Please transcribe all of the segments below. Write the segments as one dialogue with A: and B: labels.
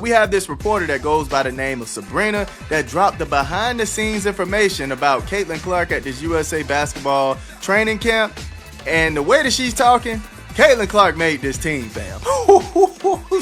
A: we have this reporter that goes by the name of Sabrina that dropped the behind-the-scenes information about Caitlin Clark at this USA basketball training camp. And the way that she's talking, Caitlin Clark made this team, fam.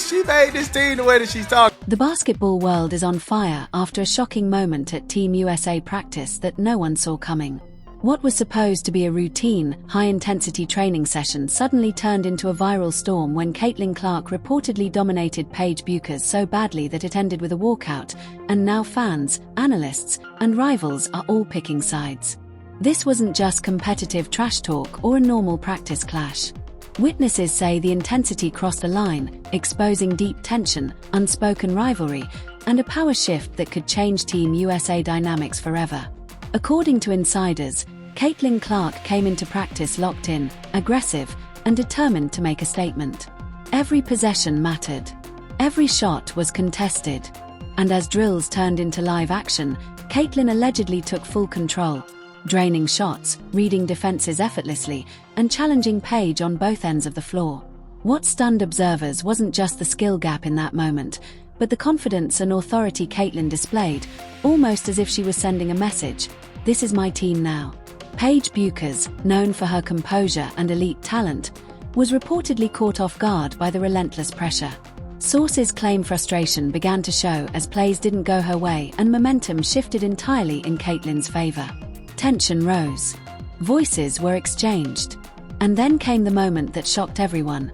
A: She made this team the way that she's talking.
B: The basketball world is on fire after a shocking moment at Team USA practice that no one saw coming. What was supposed to be a routine, high-intensity training session suddenly turned into a viral storm when Caitlin Clark reportedly dominated Paige Beuckers so badly that it ended with a walkout, and now fans, analysts, and rivals are all picking sides. This wasn't just competitive trash talk or a normal practice clash. Witnesses say the intensity crossed a line, exposing deep tension, unspoken rivalry, and a power shift that could change Team USA dynamics forever. According to insiders, Caitlin Clark came into practice locked in, aggressive, and determined to make a statement. Every possession mattered. Every shot was contested. And as drills turned into live action, Caitlin allegedly took full control, draining shots, reading defenses effortlessly, and challenging Paige on both ends of the floor. What stunned observers wasn't just the skill gap in that moment, but the confidence and authority Caitlin displayed, almost as if she was sending a message: "This is my team now." Paige Beuckers, known for her composure and elite talent, was reportedly caught off guard by the relentless pressure. Sources claim frustration began to show as plays didn't go her way and momentum shifted entirely in Caitlin's favor. Tension rose. Voices were exchanged. And then came the moment that shocked everyone.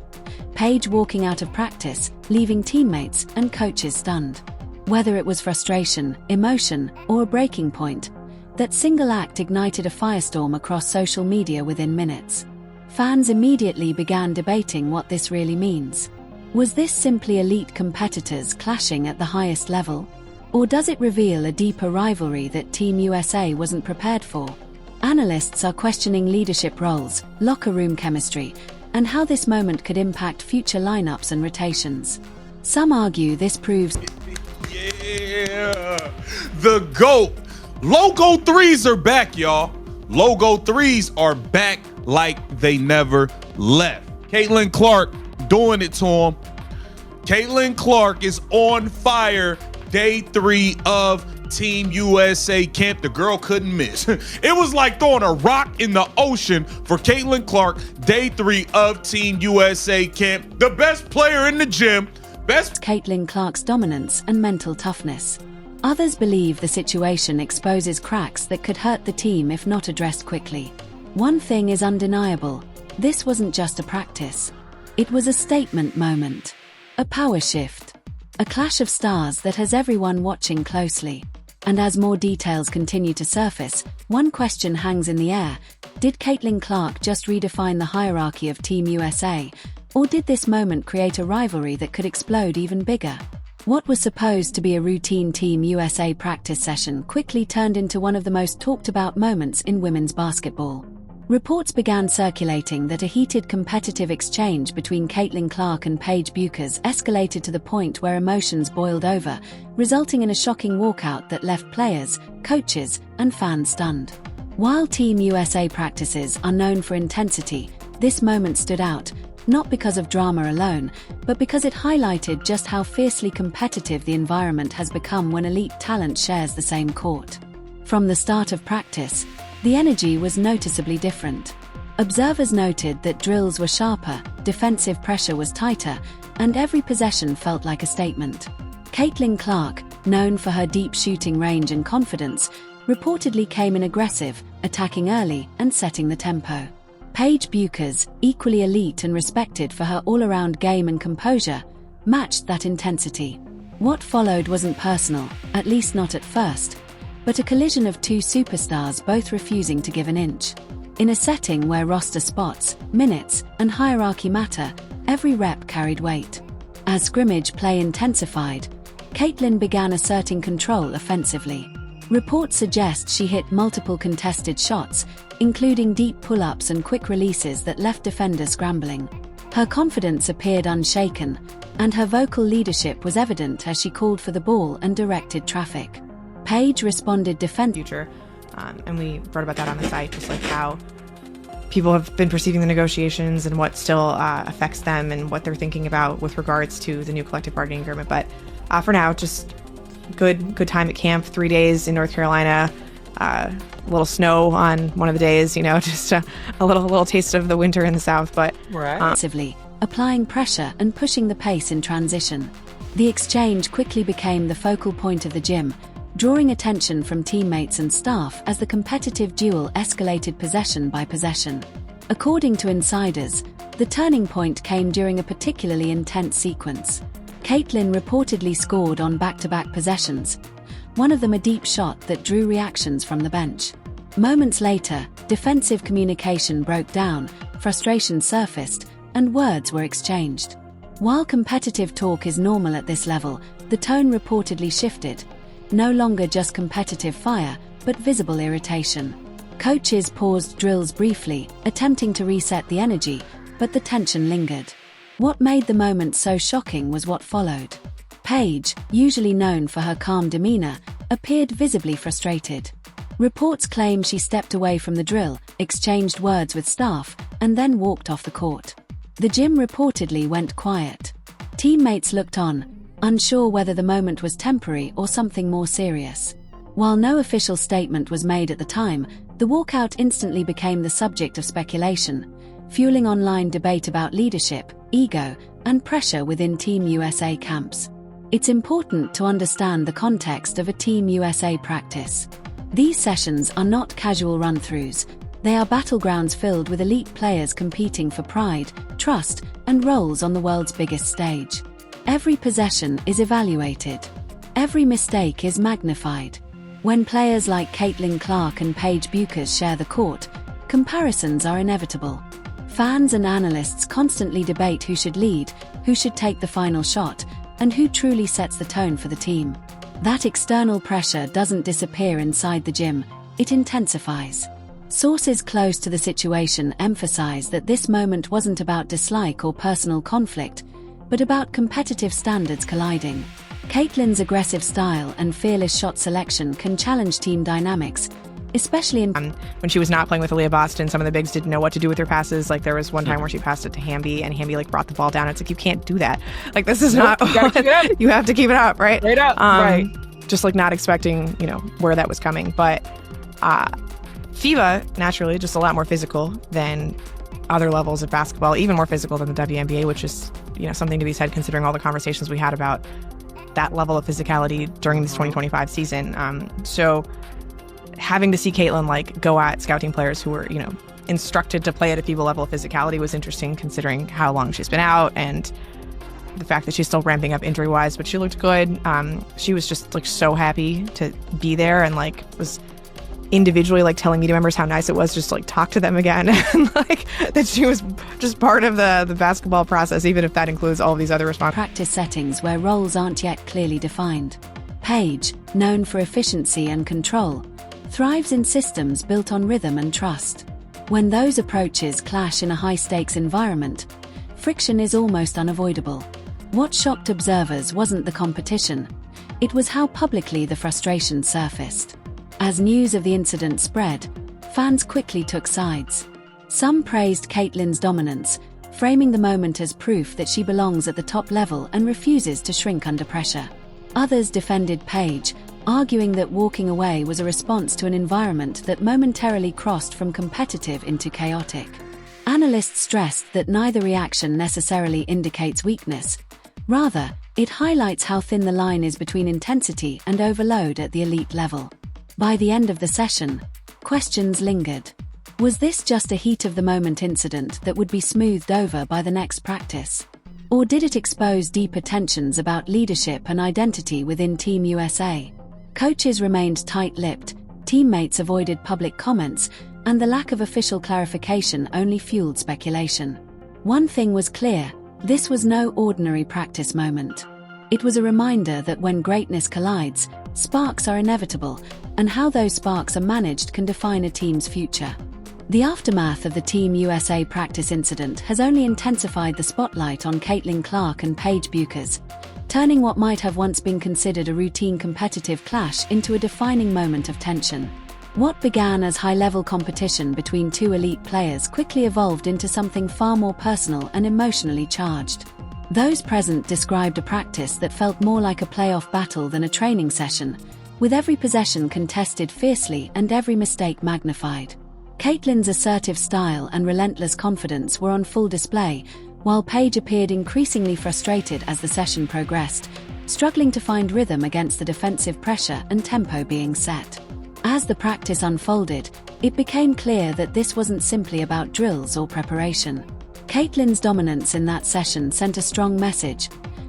B: Paige walking out of practice, leaving teammates and coaches stunned. Whether it was frustration, emotion, or a breaking point, that single act ignited a firestorm across social media within minutes. Fans immediately began debating what this really means. Was this simply elite competitors clashing at the highest level? Or does it reveal a deeper rivalry that Team USA wasn't prepared for? Analysts are questioning leadership roles, locker room chemistry, and how this moment could impact future lineups and rotations. Some argue this proves...
C: Yeah! The GOAT! Logo threes are back, y'all. Logo threes are back like they never left. Caitlin Clark doing it to him. Caitlin Clark is on fire. Day 3 of Team USA camp. The girl couldn't miss. It was like throwing a rock in the ocean for Caitlin Clark. Day 3 of Team USA camp. The best player in the gym. Best.
B: Caitlin Clark's dominance and mental toughness. Others believe the situation exposes cracks that could hurt the team if not addressed quickly. One thing is undeniable. This wasn't just a practice. It was a statement moment. A power shift. A clash of stars that has everyone watching closely. And as more details continue to surface, one question hangs in the air. Did Caitlin Clark just redefine the hierarchy of Team USA? Or did this moment create a rivalry that could explode even bigger? What was supposed to be a routine Team USA practice session quickly turned into one of the most talked about moments in women's basketball. Reports began circulating that a heated competitive exchange between Caitlin Clark and Paige Beuckers escalated to the point where emotions boiled over, resulting in a shocking walkout that left players, coaches, and fans stunned. While Team USA practices are known for intensity, this moment stood out, not because of drama alone, but because it highlighted just how fiercely competitive the environment has become when elite talent shares the same court. From the start of practice, the energy was noticeably different. Observers noted that drills were sharper, defensive pressure was tighter, and every possession felt like a statement. Caitlin Clark, known for her deep shooting range and confidence, reportedly came in aggressive, attacking early and setting the tempo. Paige Beuckers, equally elite and respected for her all-around game and composure, matched that intensity. What followed wasn't personal, at least not at first, but a collision of two superstars both refusing to give an inch. In a setting where roster spots, minutes, and hierarchy matter, every rep carried weight. As scrimmage play intensified, Caitlin began asserting control offensively. Reports suggest she hit multiple contested shots, including deep pull-ups and quick releases that left defenders scrambling. Her confidence appeared unshaken, and her vocal leadership was evident as she called for the ball and directed traffic. Paige responded defensively.
D: And we wrote about that on the site, just like how people have been perceiving the negotiations and what still affects them and what they're thinking about with regards to the new collective bargaining agreement. But for now, just good time at camp. 3 days in North Carolina. A little snow on one of the days, just a little taste of the winter in the South. But
B: actively applying pressure and pushing the pace in transition. The exchange quickly became the focal point of the gym, drawing attention from teammates and staff as the competitive duel escalated possession by possession. According to insiders, the turning point came during a particularly intense sequence. Caitlin reportedly scored on back-to-back possessions, one of them a deep shot that drew reactions from the bench. Moments later, defensive communication broke down, frustration surfaced, and words were exchanged. While competitive talk is normal at this level, the tone reportedly shifted. No longer just competitive fire, but visible irritation. Coaches paused drills briefly, attempting to reset the energy, but the tension lingered. What made the moment so shocking was what followed. Paige, usually known for her calm demeanor, appeared visibly frustrated. Reports claim she stepped away from the drill, exchanged words with staff, and then walked off the court. The gym reportedly went quiet. Teammates looked on, unsure whether the moment was temporary or something more serious. While no official statement was made at the time, the walkout instantly became the subject of speculation, fueling online debate about leadership, ego, and pressure within Team USA camps. It's important to understand the context of a Team USA practice. These sessions are not casual run-throughs. They are battlegrounds filled with elite players competing for pride, trust, and roles on the world's biggest stage. Every possession is evaluated. Every mistake is magnified. When players like Caitlin Clark and Paige Beuckers share the court, comparisons are inevitable. Fans and analysts constantly debate who should lead, who should take the final shot, and who truly sets the tone for the team. That external pressure doesn't disappear inside the gym, it intensifies. Sources close to the situation emphasize that this moment wasn't about dislike or personal conflict, but about competitive standards colliding. Caitlin's aggressive style and fearless shot selection can challenge team dynamics, especially in
D: when she was not playing with Aaliyah Boston. Some of the bigs didn't know what to do with her passes. Like, there was one time where she passed it to Hamby, and Hamby brought the ball down. It's like, you can't do that. Like, this is not
E: you gotta keep it up.
D: You have to keep it up, right?
E: Straight up, right.
D: Just not expecting where that was coming. But FIBA, naturally, just a lot more physical than other levels of basketball, even more physical than the WNBA, which is something to be said considering all the conversations we had about that level of physicality during this 2025 season. So having to see Caitlin go at scouting players who were instructed to play at a FIBA level of physicality was interesting, considering how long she's been out and the fact that she's still ramping up injury wise. But she looked good. She was just so happy to be there, and was individually telling media members how nice it was just talk to them again, and that she was just part of the basketball process, even if that includes all of these other responsibilities.
B: Practice settings where roles aren't yet clearly defined. Paige, known for efficiency and control, thrives in systems built on rhythm and trust. When those approaches clash in a high-stakes environment, friction is almost unavoidable. What shocked observers wasn't the competition, it was how publicly the frustration surfaced. As news of the incident spread, fans quickly took sides. Some praised Caitlin's dominance, framing the moment as proof that she belongs at the top level and refuses to shrink under pressure. Others defended Paige, arguing that walking away was a response to an environment that momentarily crossed from competitive into chaotic. Analysts stressed that neither reaction necessarily indicates weakness. Rather, it highlights how thin the line is between intensity and overload at the elite level. By the end of the session, questions lingered. Was this just a heat-of-the-moment incident that would be smoothed over by the next practice? Or did it expose deeper tensions about leadership and identity within Team USA? Coaches remained tight-lipped, teammates avoided public comments, and the lack of official clarification only fueled speculation. One thing was clear: this was no ordinary practice moment. It was a reminder that when greatness collides, sparks are inevitable, and how those sparks are managed can define a team's future. The aftermath of the Team USA practice incident has only intensified the spotlight on Caitlin Clark and Paige Beuckers, turning what might have once been considered a routine competitive clash into a defining moment of tension. What began as high-level competition between two elite players quickly evolved into something far more personal and emotionally charged. Those present described a practice that felt more like a playoff battle than a training session, with every possession contested fiercely and every mistake magnified. Caitlin's assertive style and relentless confidence were on full display, while Paige appeared increasingly frustrated as the session progressed, struggling to find rhythm against the defensive pressure and tempo being set. As the practice unfolded, it became clear that this wasn't simply about drills or preparation. Caitlin's dominance in that session sent a strong message,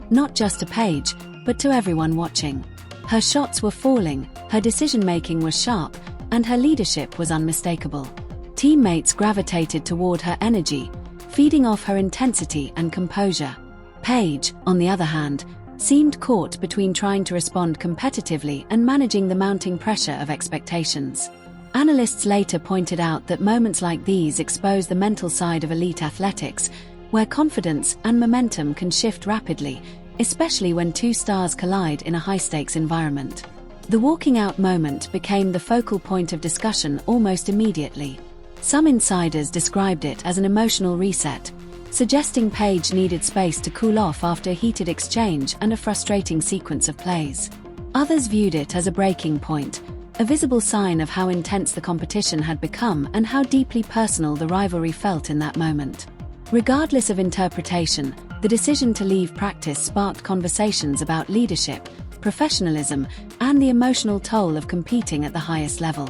B: not just to Paige, but to everyone watching. Her shots were falling, her decision-making was sharp, and her leadership was unmistakable. Teammates gravitated toward her energy, feeding off her intensity and composure. Paige, on the other hand, seemed caught between trying to respond competitively and managing the mounting pressure of expectations. Analysts later pointed out that moments like these expose the mental side of elite athletics, where confidence and momentum can shift rapidly, especially when two stars collide in a high-stakes environment. The walking out moment became the focal point of discussion almost immediately. Some insiders described it as an emotional reset, suggesting Paige needed space to cool off after a heated exchange and a frustrating sequence of plays. Others viewed it as a breaking point, a visible sign of how intense the competition had become and how deeply personal the rivalry felt in that moment. Regardless of interpretation, the decision to leave practice sparked conversations about leadership, professionalism, and the emotional toll of competing at the highest level.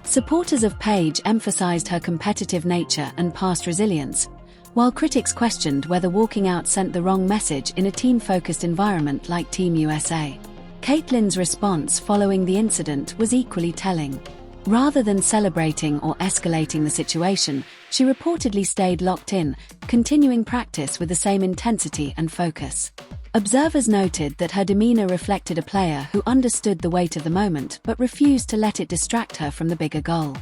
B: Supporters of Paige emphasized her competitive nature and past resilience, while critics questioned whether walking out sent the wrong message in a team-focused environment like Team USA. Caitlin's response following the incident was equally telling. Rather than celebrating or escalating the situation, she reportedly stayed locked in, continuing practice with the same intensity and focus. Observers noted that her demeanor reflected a player who understood the weight of the moment but refused to let it distract her from the bigger goal.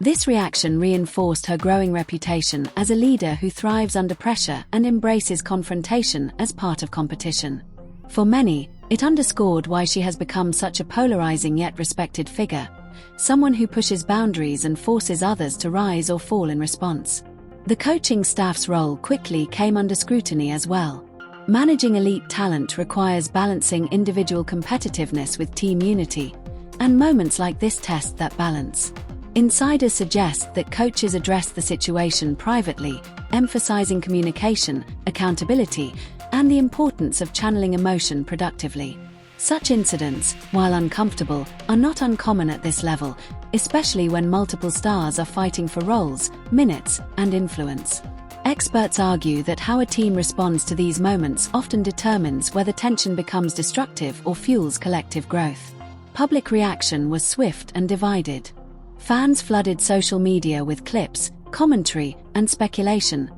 B: This reaction reinforced her growing reputation as a leader who thrives under pressure and embraces confrontation as part of competition. For many, it underscored why she has become such a polarizing yet respected figure, someone who pushes boundaries and forces others to rise or fall in response. The coaching staff's role quickly came under scrutiny as well. Managing elite talent requires balancing individual competitiveness with team unity, and moments like this test that balance. Insiders suggest that coaches addressed the situation privately, emphasizing communication, accountability, and the importance of channeling emotion productively. Such incidents, while uncomfortable, are not uncommon at this level, especially when multiple stars are fighting for roles, minutes, and influence. Experts argue that how a team responds to these moments often determines whether tension becomes destructive or fuels collective growth. Public reaction was swift and divided. Fans flooded social media with clips, commentary, and speculation,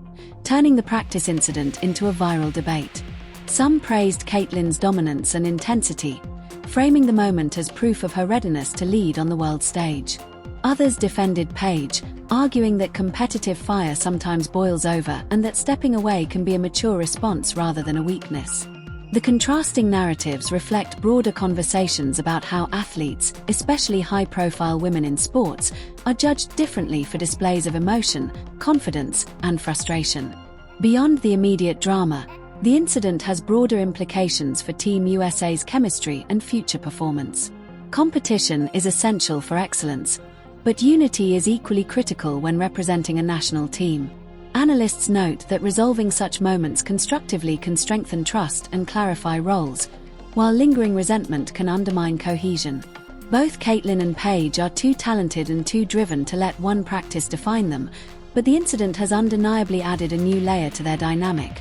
B: turning the practice incident into a viral debate. Some praised Caitlin's dominance and intensity, framing the moment as proof of her readiness to lead on the world stage. Others defended Paige, arguing that competitive fire sometimes boils over and that stepping away can be a mature response rather than a weakness. The contrasting narratives reflect broader conversations about how athletes, especially high-profile women in sports, are judged differently for displays of emotion, confidence, and frustration. Beyond the immediate drama, the incident has broader implications for Team USA's chemistry and future performance. Competition is essential for excellence, but unity is equally critical when representing a national team. Analysts note that resolving such moments constructively can strengthen trust and clarify roles, while lingering resentment can undermine cohesion. Both Caitlin and Paige are too talented and too driven to let one practice define them, but the incident has undeniably added a new layer to their dynamic,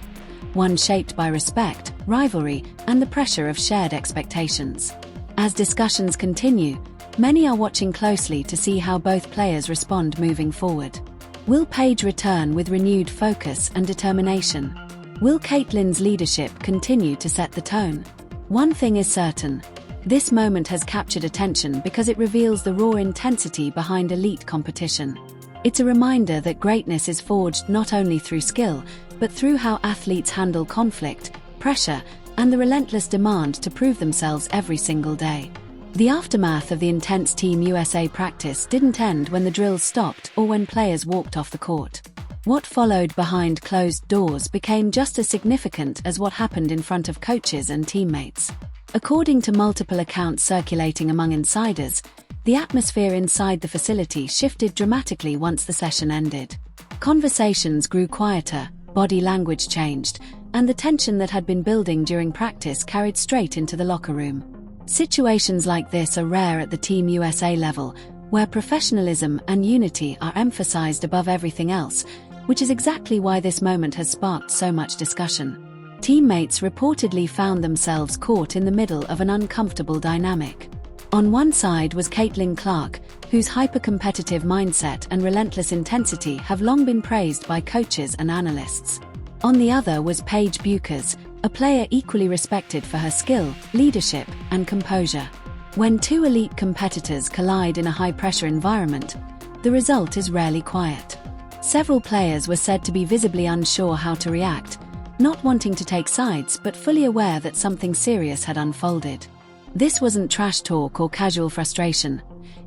B: one shaped by respect, rivalry, and the pressure of shared expectations. As discussions continue, many are watching closely to see how both players respond moving forward. Will Paige return with renewed focus and determination? Will Caitlin's leadership continue to set the tone? One thing is certain: this moment has captured attention because it reveals the raw intensity behind elite competition. It's a reminder that greatness is forged not only through skill, but through how athletes handle conflict, pressure, and the relentless demand to prove themselves every single day. The aftermath of the intense Team USA practice didn't end when the drills stopped or when players walked off the court. What followed behind closed doors became just as significant as what happened in front of coaches and teammates. According to multiple accounts circulating among insiders, the atmosphere inside the facility shifted dramatically once the session ended. Conversations grew quieter, body language changed, and the tension that had been building during practice carried straight into the locker room. Situations like this are rare at the Team USA level, where professionalism and unity are emphasized above everything else, which is exactly why this moment has sparked so much discussion. Teammates reportedly found themselves caught in the middle of an uncomfortable dynamic. On one side was Caitlin Clark, whose hyper-competitive mindset and relentless intensity have long been praised by coaches and analysts. On the other was Paige Beuckers, a player equally respected for her skill, leadership, and composure. When two elite competitors collide in a high-pressure environment, the result is rarely quiet. Several players were said to be visibly unsure how to react, not wanting to take sides but fully aware that something serious had unfolded. This wasn't trash talk or casual frustration.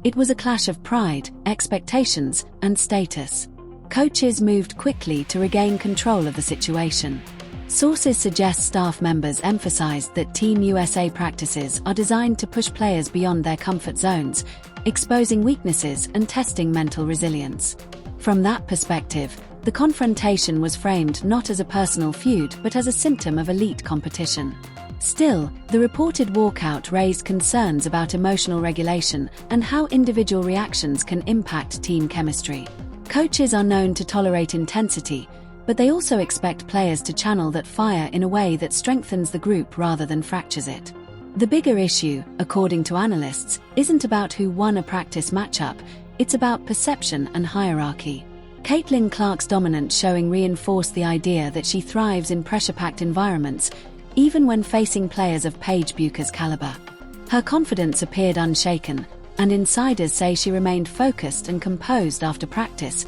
B: It was a clash of pride, expectations, and status. Coaches moved quickly to regain control of the situation. Sources suggest staff members emphasized that Team USA practices are designed to push players beyond their comfort zones, exposing weaknesses and testing mental resilience. From that perspective, the confrontation was framed not as a personal feud but as a symptom of elite competition. Still, the reported walkout raised concerns about emotional regulation and how individual reactions can impact team chemistry. Coaches are known to tolerate intensity, but they also expect players to channel that fire in a way that strengthens the group rather than fractures it. The bigger issue, according to analysts, isn't about who won a practice matchup, it's about perception and hierarchy. Caitlin Clark's dominance showing reinforced the idea that she thrives in pressure-packed environments, even when facing players of Paige Beuckers' caliber. Her confidence appeared unshaken, and insiders say she remained focused and composed after practice,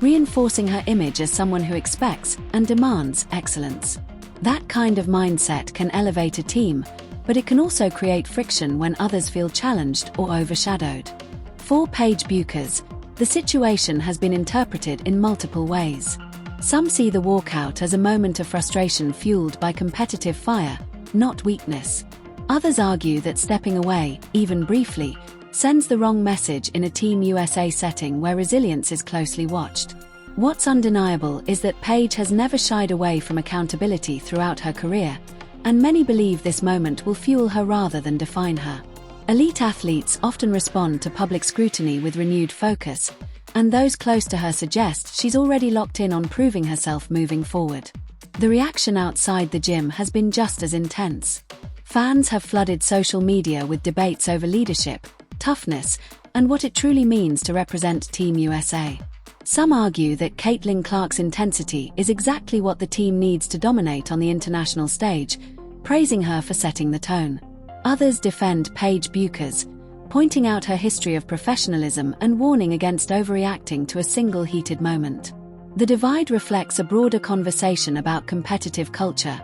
B: reinforcing her image as someone who expects and demands excellence. That kind of mindset can elevate a team, but it can also create friction when others feel challenged or overshadowed. For Paige Beuckers, the situation has been interpreted in multiple ways. Some see the walkout as a moment of frustration fueled by competitive fire, not weakness. Others argue that stepping away, even briefly, sends the wrong message in a Team USA setting where resilience is closely watched. What's undeniable is that Paige has never shied away from accountability throughout her career, and many believe this moment will fuel her rather than define her. Elite athletes often respond to public scrutiny with renewed focus, and those close to her suggest she's already locked in on proving herself moving forward. The reaction outside the gym has been just as intense. Fans have flooded social media with debates over leadership, toughness, and what it truly means to represent Team USA. Some argue that Caitlin Clark's intensity is exactly what the team needs to dominate on the international stage, praising her for setting the tone. Others defend Paige Beuckers, pointing out her history of professionalism and warning against overreacting to a single heated moment. The divide reflects a broader conversation about competitive culture,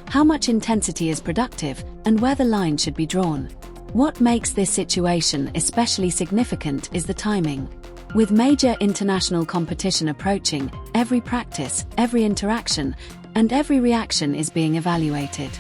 B: how much intensity is productive, and where the line should be drawn. What makes this situation especially significant is the timing. With major international competition approaching, every practice, every interaction, and every reaction is being evaluated.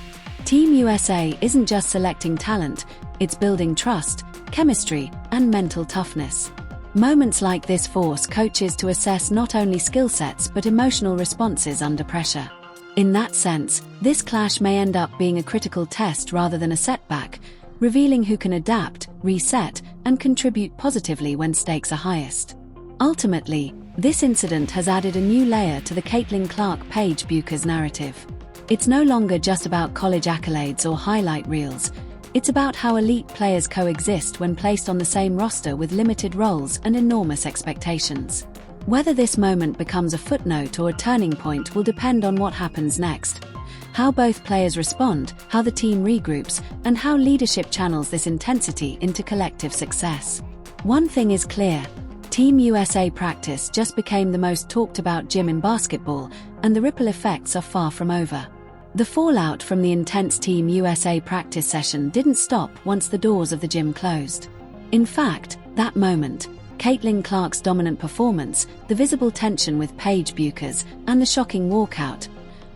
B: Team USA isn't just selecting talent, it's building trust, chemistry, and mental toughness. Moments like this force coaches to assess not only skill sets but emotional responses under pressure. In that sense, this clash may end up being a critical test rather than a setback, revealing who can adapt, reset, and contribute positively when stakes are highest. Ultimately, this incident has added a new layer to the Caitlin Clark-Paige Beuckers narrative. It's no longer just about college accolades or highlight reels. It's about how elite players coexist when placed on the same roster with limited roles and enormous expectations. Whether this moment becomes a footnote or a turning point will depend on what happens next. How both players respond, how the team regroups, and how leadership channels this intensity into collective success. One thing is clear: Team USA practice just became the most talked about gym in basketball, and the ripple effects are far from over. The fallout from the intense Team USA practice session didn't stop once the doors of the gym closed. In fact, that moment, Caitlin Clark's dominant performance, the visible tension with Paige Beuckers, and the shocking walkout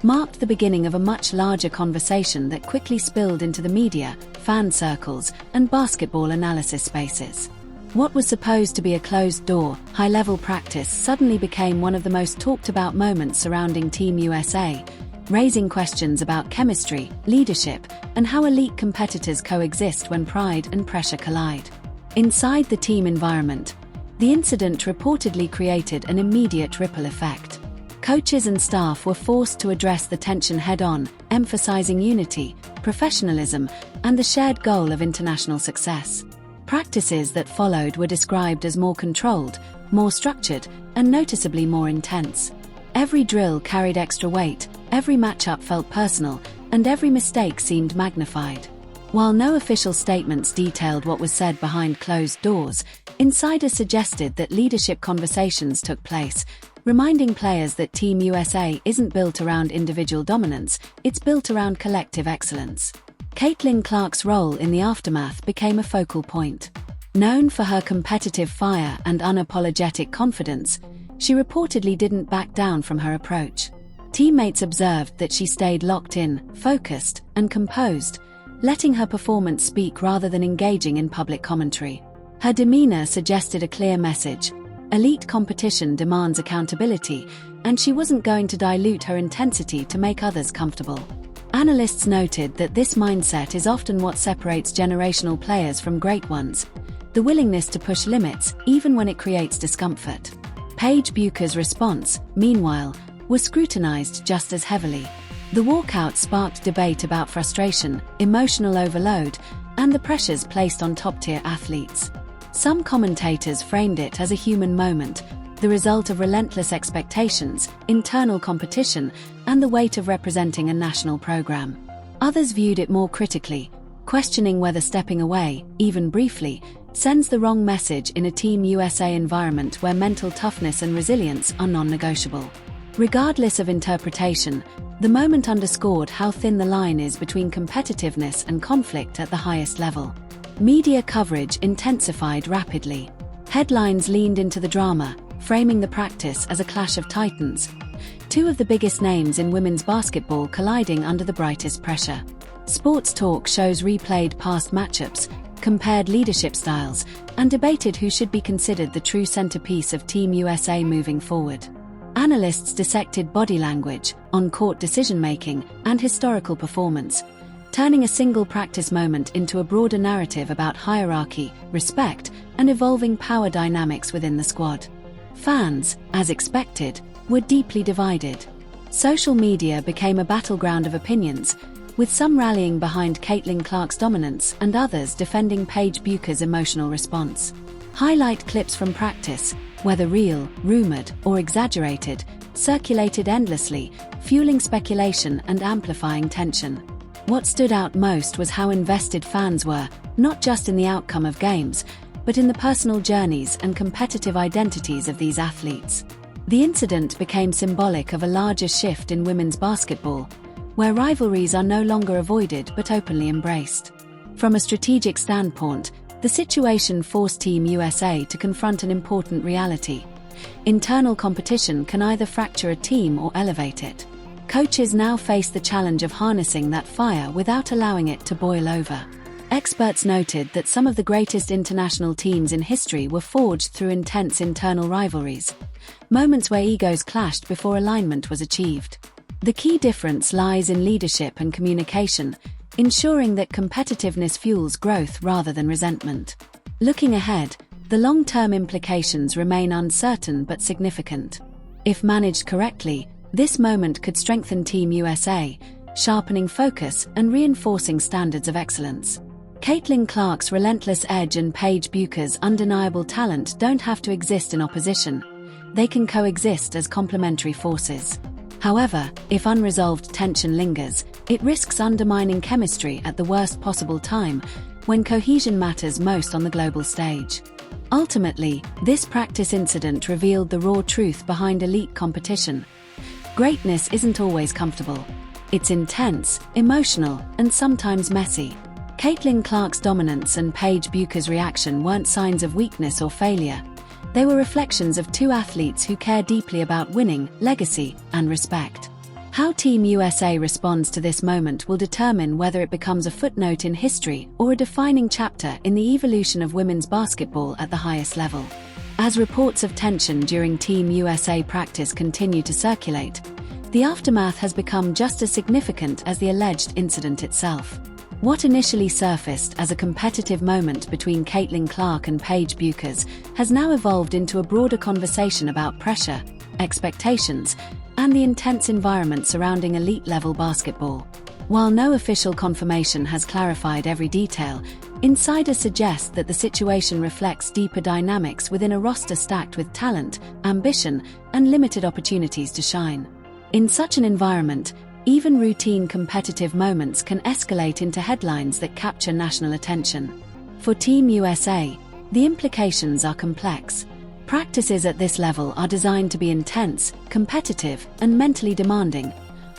B: marked the beginning of a much larger conversation that quickly spilled into the media, fan circles, and basketball analysis spaces. What was supposed to be a closed-door, high-level practice suddenly became one of the most talked-about moments surrounding Team USA, raising questions about chemistry, leadership, and how elite competitors coexist when pride and pressure collide. Inside the team environment, the incident reportedly created an immediate ripple effect. Coaches and staff were forced to address the tension head-on, emphasizing unity, professionalism, and the shared goal of international success. Practices that followed were described as more controlled, more structured, and noticeably more intense. Every drill carried extra weight, every matchup felt personal, and every mistake seemed magnified. While no official statements detailed what was said behind closed doors, insiders suggested that leadership conversations took place, reminding players that Team USA isn't built around individual dominance, it's built around collective excellence. Caitlin Clark's role in the aftermath became a focal point. Known for her competitive fire and unapologetic confidence, she reportedly didn't back down from her approach. Teammates observed that she stayed locked in, focused, and composed, letting her performance speak rather than engaging in public commentary. Her demeanor suggested a clear message: elite competition demands accountability, and she wasn't going to dilute her intensity to make others comfortable. Analysts noted that this mindset is often what separates generational players from great ones: the willingness to push limits, even when it creates discomfort. Paige Beuckers' response, meanwhile, was scrutinized just as heavily. The walkout sparked debate about frustration, emotional overload, and the pressures placed on top-tier athletes. Some commentators framed it as a human moment, the result of relentless expectations, internal competition, and the weight of representing a national program. Others viewed it more critically, questioning whether stepping away, even briefly, sends the wrong message in a Team USA environment where mental toughness and resilience are non-negotiable. Regardless of interpretation, the moment underscored how thin the line is between competitiveness and conflict at the highest level. Media coverage intensified rapidly. Headlines leaned into the drama, framing the practice as a clash of titans, two of the biggest names in women's basketball colliding under the brightest pressure. Sports talk shows replayed past matchups, compared leadership styles, and debated who should be considered the true centerpiece of Team USA moving forward. Analysts dissected body language, on-court decision-making, and historical performance, turning a single practice moment into a broader narrative about hierarchy, respect, and evolving power dynamics within the squad. Fans, as expected, were deeply divided. Social media became a battleground of opinions, with some rallying behind Caitlin Clark's dominance and others defending Paige Beuckers' emotional response. Highlight clips from practice, whether real, rumored, or exaggerated, circulated endlessly, fueling speculation and amplifying tension. What stood out most was how invested fans were, not just in the outcome of games, but in the personal journeys and competitive identities of these athletes. The incident became symbolic of a larger shift in women's basketball, where rivalries are no longer avoided but openly embraced. From a strategic standpoint, the situation forced Team USA to confront an important reality. Internal competition can either fracture a team or elevate it. Coaches now face the challenge of harnessing that fire without allowing it to boil over. Experts noted that some of the greatest international teams in history were forged through intense internal rivalries, moments where egos clashed before alignment was achieved. The key difference lies in leadership and communication, ensuring that competitiveness fuels growth rather than resentment. Looking ahead, the long-term implications remain uncertain but significant. If managed correctly, this moment could strengthen Team USA, sharpening focus and reinforcing standards of excellence. Caitlin Clark's relentless edge and Paige Beuckers' undeniable talent don't have to exist in opposition. They can coexist as complementary forces. However, if unresolved tension lingers, it risks undermining chemistry at the worst possible time, when cohesion matters most on the global stage. Ultimately, this practice incident revealed the raw truth behind elite competition. Greatness isn't always comfortable. It's intense, emotional, and sometimes messy. Caitlin Clark's dominance and Paige Beuckers' reaction weren't signs of weakness or failure. They were reflections of two athletes who care deeply about winning, legacy, and respect. How Team USA responds to this moment will determine whether it becomes a footnote in history or a defining chapter in the evolution of women's basketball at the highest level. As reports of tension during Team USA practice continue to circulate, the aftermath has become just as significant as the alleged incident itself. What initially surfaced as a competitive moment between Caitlin Clark and Paige Beuckers has now evolved into a broader conversation about pressure, expectations, and the intense environment surrounding elite-level basketball. While no official confirmation has clarified every detail, insiders suggest that the situation reflects deeper dynamics within a roster stacked with talent, ambition, and limited opportunities to shine. In such an environment, even routine competitive moments can escalate into headlines that capture national attention. For Team USA, the implications are complex. Practices at this level are designed to be intense, competitive, and mentally demanding,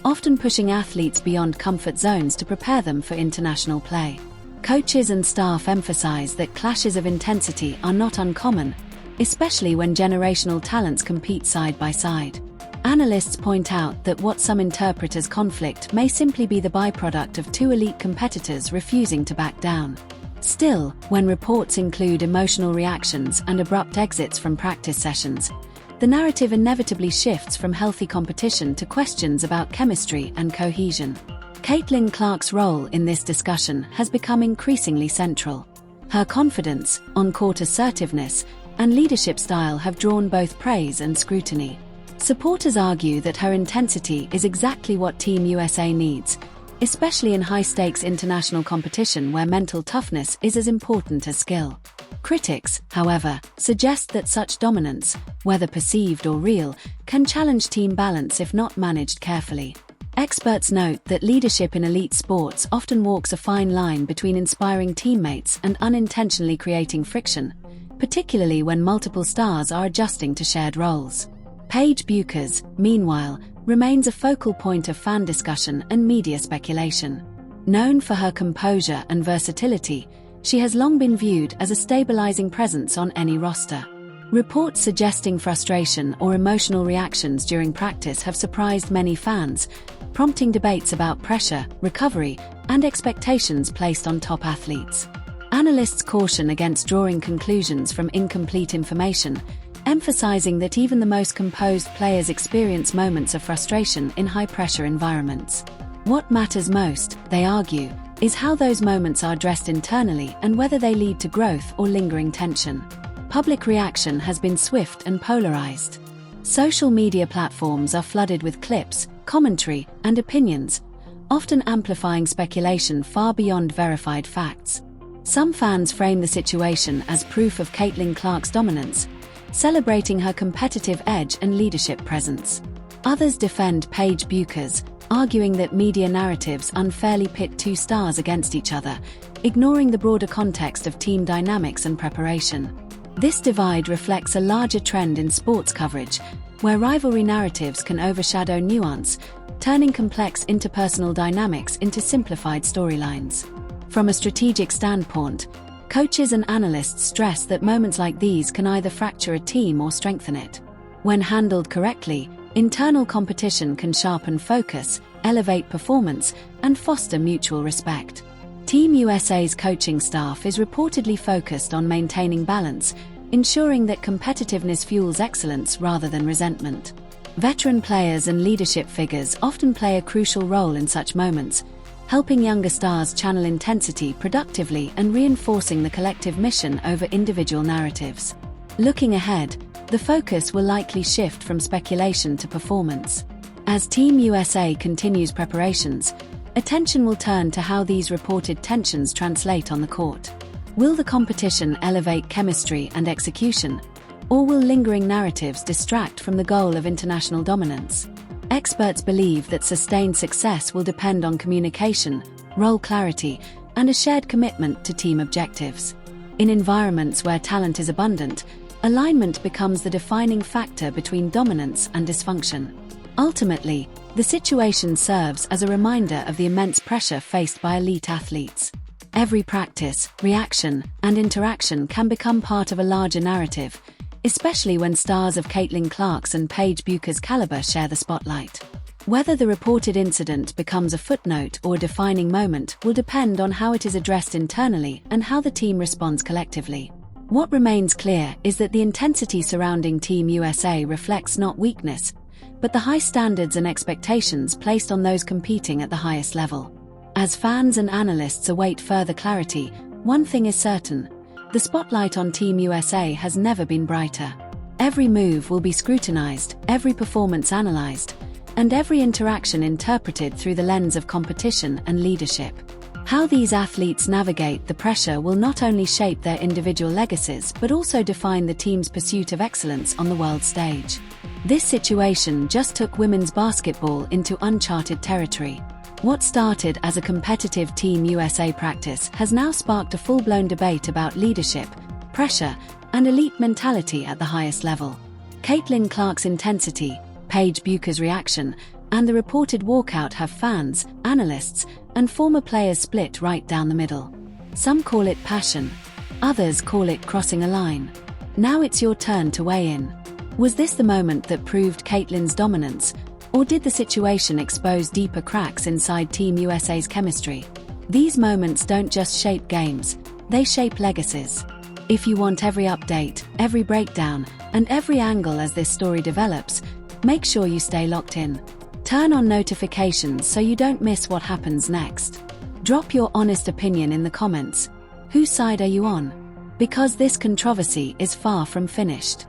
B: often pushing athletes beyond comfort zones to prepare them for international play. Coaches and staff emphasize that clashes of intensity are not uncommon, especially when generational talents compete side by side. Analysts point out that what some interpret as conflict may simply be the byproduct of two elite competitors refusing to back down. Still, when reports include emotional reactions and abrupt exits from practice sessions, the narrative inevitably shifts from healthy competition to questions about chemistry and cohesion. Caitlin Clark's role in this discussion has become increasingly central. Her confidence, on-court assertiveness, and leadership style have drawn both praise and scrutiny. Supporters argue that her intensity is exactly what Team USA needs, especially in high-stakes international competition where mental toughness is as important as skill. Critics, however, suggest that such dominance, whether perceived or real, can challenge team balance if not managed carefully. Experts note that leadership in elite sports often walks a fine line between inspiring teammates and unintentionally creating friction, particularly when multiple stars are adjusting to shared roles. Paige Beuckers, meanwhile, remains a focal point of fan discussion and media speculation. Known for her composure and versatility, she has long been viewed as a stabilizing presence on any roster. Reports suggesting frustration or emotional reactions during practice have surprised many fans, prompting debates about pressure, recovery, and expectations placed on top athletes. Analysts caution against drawing conclusions from incomplete information, emphasizing that even the most composed players experience moments of frustration in high-pressure environments. What matters most, they argue, is how those moments are addressed internally and whether they lead to growth or lingering tension. Public reaction has been swift and polarized. Social media platforms are flooded with clips, commentary, and opinions, often amplifying speculation far beyond verified facts. Some fans frame the situation as proof of Caitlin Clark's dominance, celebrating her competitive edge and leadership presence. Others defend Paige Beuckers, arguing that media narratives unfairly pit two stars against each other, ignoring the broader context of team dynamics and preparation. This divide reflects a larger trend in sports coverage, where rivalry narratives can overshadow nuance, turning complex interpersonal dynamics into simplified storylines. From a strategic standpoint, coaches and analysts stress that moments like these can either fracture a team or strengthen it. When handled correctly, internal competition can sharpen focus, elevate performance, and foster mutual respect. Team USA's coaching staff is reportedly focused on maintaining balance, ensuring that competitiveness fuels excellence rather than resentment. Veteran players and leadership figures often play a crucial role in such moments, helping younger stars channel intensity productively and reinforcing the collective mission over individual narratives. Looking ahead, the focus will likely shift from speculation to performance. As Team USA continues preparations, attention will turn to how these reported tensions translate on the court. Will the competition elevate chemistry and execution, or will lingering narratives distract from the goal of international dominance? Experts believe that sustained success will depend on communication, role clarity, and a shared commitment to team objectives. In environments where talent is abundant, alignment becomes the defining factor between dominance and dysfunction. Ultimately, the situation serves as a reminder of the immense pressure faced by elite athletes. Every practice, reaction, and interaction can become part of a larger narrative, especially when stars of Caitlin Clark's and Paige Beuckers' caliber share the spotlight. Whether the reported incident becomes a footnote or a defining moment will depend on how it is addressed internally and how the team responds collectively. What remains clear is that the intensity surrounding Team USA reflects not weakness, but the high standards and expectations placed on those competing at the highest level. As fans and analysts await further clarity, one thing is certain: the spotlight on Team USA has never been brighter. Every move will be scrutinized, every performance analyzed, and every interaction interpreted through the lens of competition and leadership. How these athletes navigate the pressure will not only shape their individual legacies but also define the team's pursuit of excellence on the world stage. This situation just took women's basketball into uncharted territory. What started as a competitive Team USA practice has now sparked a full-blown debate about leadership, pressure, and elite mentality at the highest level. Caitlin Clark's intensity, Paige Beuckers' reaction, and the reported walkout have fans, analysts, and former players split right down the middle. Some call it passion, others call it crossing a line. Now it's your turn to weigh in. Was this the moment that proved Caitlin's dominance, or did the situation expose deeper cracks inside Team USA's chemistry? These moments don't just shape games, they shape legacies. If you want every update, every breakdown, and every angle as this story develops, make sure you stay locked in. Turn on notifications so you don't miss what happens next. Drop your honest opinion in the comments. Whose side are you on? Because this controversy is far from finished.